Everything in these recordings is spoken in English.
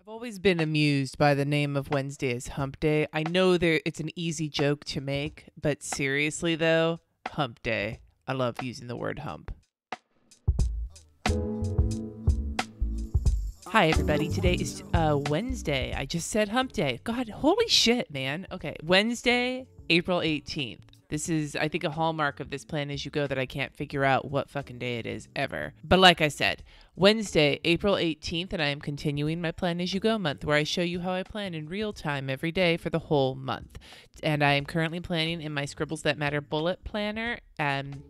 I've always been amused by the name of Wednesday as Hump Day. I know it's an easy joke to make, but seriously though, Hump Day. I love using the word hump. Hi everybody, today is Wednesday. I just said Hump Day. God, holy shit, man. Okay, Wednesday, April 18th. This is, I think, a hallmark of this Plan As You Go that I can't figure out what fucking day it is ever. But like I said, Wednesday, April 18th, and I am continuing my Plan As You Go month where I show you how I plan in real time every day for the whole month. And I am currently planning in my Scribbles That Matter Bullet Planner and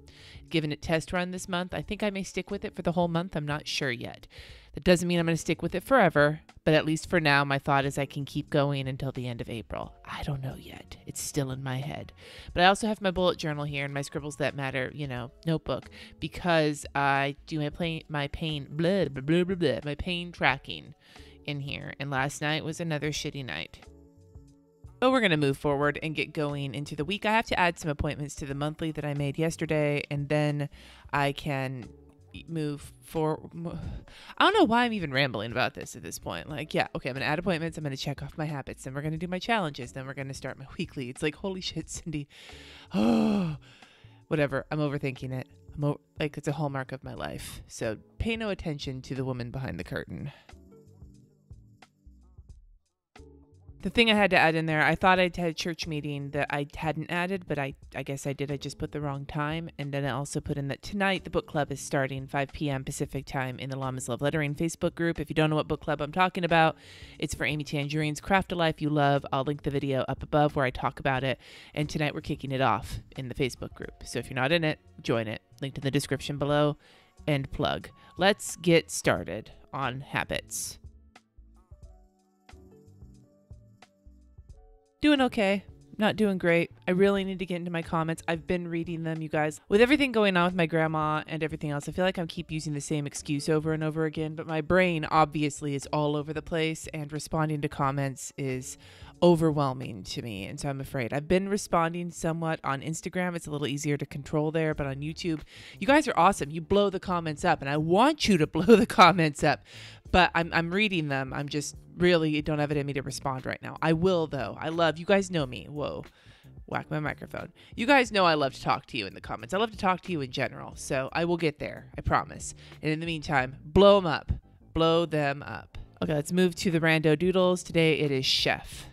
giving it test run this month. I think I may stick with it for the whole month. I'm not sure yet. That doesn't mean I'm going to stick with it forever, but at least for now, my thought is I can keep going until the end of April. I don't know yet. It's still in my head. But I also have my bullet journal here and my Scribbles That Matter, notebook, because I do my pain tracking in here. And last night was another shitty night. But we're going to move forward and get going into the week. I have to add some appointments to the monthly that I made yesterday, and then I can move forward. I don't know why I'm even rambling about this at this point. Like, yeah, okay, I'm going to add appointments. I'm going to check off my habits. Then we're going to do my challenges. Then we're going to start my weekly. It's like, holy shit, Cindy. Oh, whatever. I'm overthinking it. It's a hallmark of my life. So pay no attention to the woman behind the curtain. The thing I had to add in there, I thought I'd had a church meeting that I hadn't added, but I guess I did. I just put the wrong time. And then I also put in that tonight the book club is starting 5 p.m. Pacific time in the Llamas Love Lettering Facebook group. If you don't know what book club I'm talking about, it's for Amy Tangerine's Craft a Life You Love. I'll link the video up above where I talk about it. And tonight we're kicking it off in the Facebook group. So if you're not in it, join it. Linked in the description below. And plug. Let's get started on habits. Doing okay. Not doing great. I really need to get into my comments. I've been reading them, you guys. With everything going on with my grandma and everything else, I feel like I keep using the same excuse over and over again, but my brain obviously is all over the place and responding to comments is overwhelming to me, and so I'm afraid. I've been responding somewhat on Instagram. It's a little easier to control there, but on YouTube, you guys are awesome. You blow the comments up, and I want you to blow the comments up, but I'm reading them. I'm just really don't have it in me to respond right now. I will, though. You guys know me. Whoa. Whack my microphone. You guys know I love to talk to you in the comments. I love to talk to you in general, so I will get there. I promise. And in the meantime, blow them up. Blow them up. Okay, let's move to the rando doodles. Today it is chef.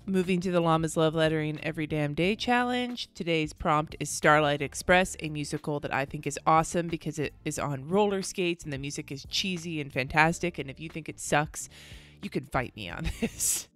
Moving to the Llama's Love Lettering Every Damn Day Challenge. Today's prompt is Starlight Express, a musical that I think is awesome because it is on roller skates and the music is cheesy and fantastic. And if you think it sucks, you can fight me on this.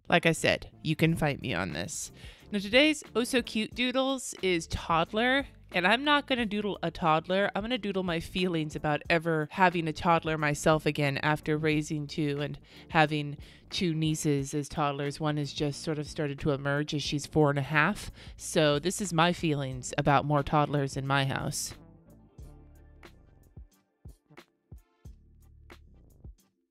Like I said, you can fight me on this. Now today's oh so cute doodles is toddler, and I'm not going to doodle a toddler. I'm going to doodle my feelings about ever having a toddler myself again after raising two and having two nieces as toddlers. One has just sort of started to emerge as she's 4.5. So this is my feelings about more toddlers in my house.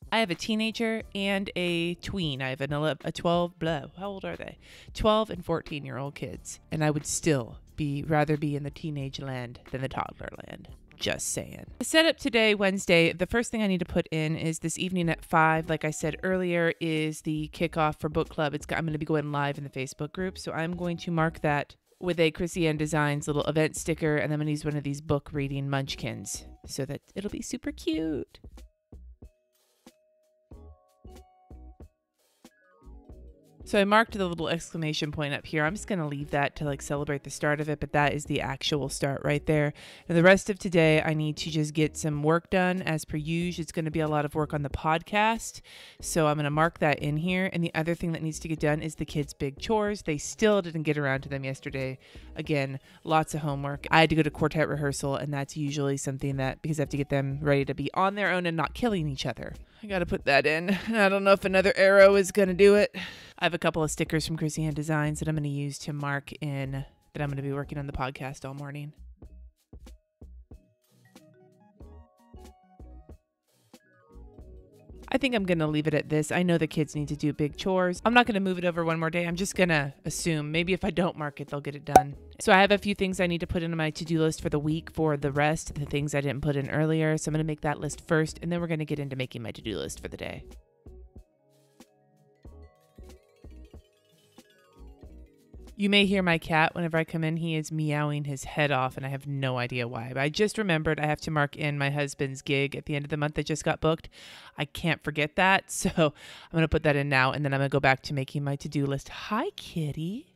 I have a teenager and a tween. I have a 12, how old are they? 12 and 14-year-old kids. And I would still rather be in the teenage land than the toddler land. Just saying. The setup today, Wednesday, the first thing I need to put in is this evening at 5, like I said earlier, is the kickoff for book club. I'm going to be going live in the Facebook group. So I'm going to mark that with a Krissyanne Designs little event sticker. And I'm going to use one of these book reading munchkins so that it'll be super cute. So I marked the little exclamation point up here. I'm just going to leave that to celebrate the start of it, but that is the actual start right there. And the rest of today, I need to just get some work done as per usual. It's going to be a lot of work on the podcast. So I'm going to mark that in here. And the other thing that needs to get done is the kids' big chores. They still didn't get around to them yesterday. Again, lots of homework. I had to go to quartet rehearsal, and that's usually something that, because I have to get them ready to be on their own and not killing each other. I got to put that in. I don't know if another arrow is going to do it. I have a couple of stickers from Krissyanne Designs that I'm going to use to mark in that I'm going to be working on the podcast all morning. I think I'm going to leave it at this. I know the kids need to do big chores. I'm not going to move it over one more day. I'm just going to assume maybe if I don't mark it, they'll get it done. So I have a few things I need to put into my to-do list for the week for the rest, the things I didn't put in earlier. So I'm going to make that list first, and then we're going to get into making my to-do list for the day. You may hear my cat whenever I come in. He is meowing his head off, and I have no idea why. But I just remembered I have to mark in my husband's gig at the end of the month that just got booked. I can't forget that, so I'm going to put that in now, and then I'm going to go back to making my to-do list. Hi, kitty.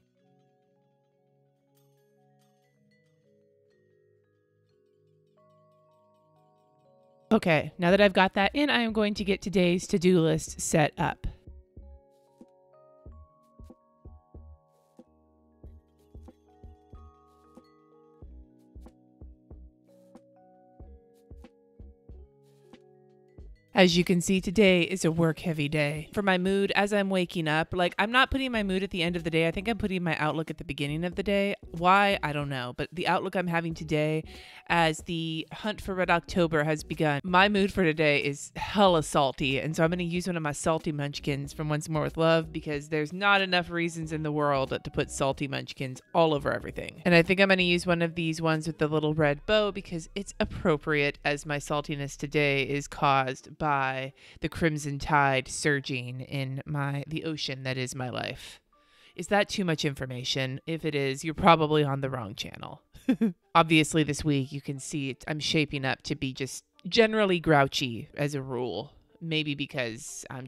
Okay, now that I've got that in, I am going to get today's to-do list set up. As you can see, today is a work-heavy day. For my mood, as I'm waking up, I'm not putting my mood at the end of the day. I think I'm putting my outlook at the beginning of the day. Why? I don't know. But the outlook I'm having today, as the hunt for Red October has begun, my mood for today is hella salty. And so I'm going to use one of my salty munchkins from Once More With Love, because there's not enough reasons in the world to put salty munchkins all over everything. And I think I'm going to use one of these ones with the little red bow because it's appropriate, as my saltiness today is caused by the crimson tide surging in the ocean that is my life. Is that too much information? If it is, you're probably on the wrong channel. Obviously, this week you can see I'm shaping up to be just generally grouchy as a rule. Maybe because I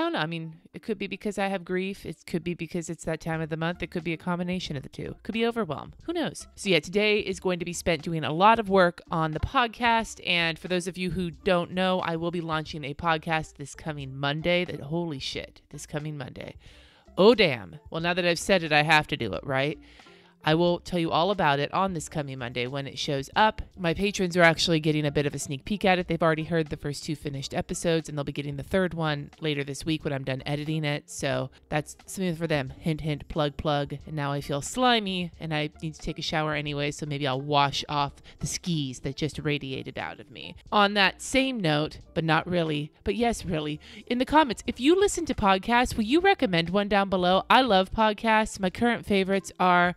don't know. I mean, it could be because I have grief. It could be because it's that time of the month. It could be a combination of the two. It could be overwhelm. Who knows? So yeah, today is going to be spent doing a lot of work on the podcast. And for those of you who don't know, I will be launching a podcast this coming Monday. Holy shit, this coming Monday. Oh, damn. Well, now that I've said it, I have to do it, right? I will tell you all about it on this coming Monday when it shows up. My patrons are actually getting a bit of a sneak peek at it. They've already heard the first 2 finished episodes, and they'll be getting the third one later this week when I'm done editing it. So that's something for them. Hint, hint, plug, plug. And now I feel slimy, and I need to take a shower anyway, so maybe I'll wash off the skis that just radiated out of me. On that same note, but not really, but yes, really, in the comments, if you listen to podcasts, will you recommend one down below? I love podcasts. My current favorites are...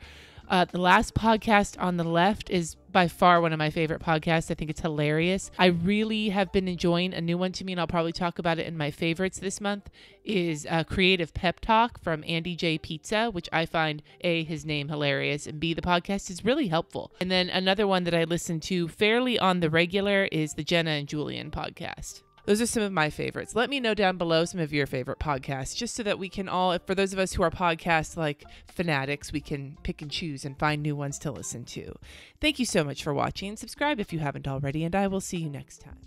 the last podcast on the left is by far one of my favorite podcasts. I think it's hilarious. I really have been enjoying a new one to me, and I'll probably talk about it in my favorites this month, is Creative Pep Talk from Andy J. Pizza, which I find, A, his name hilarious, and B, the podcast is really helpful. And then another one that I listen to fairly on the regular is the Jenna and Julian podcast. Those are some of my favorites. Let me know down below some of your favorite podcasts, just so that we can all, for those of us who are podcast fanatics, we can pick and choose and find new ones to listen to. Thank you so much for watching. Subscribe if you haven't already, and I will see you next time.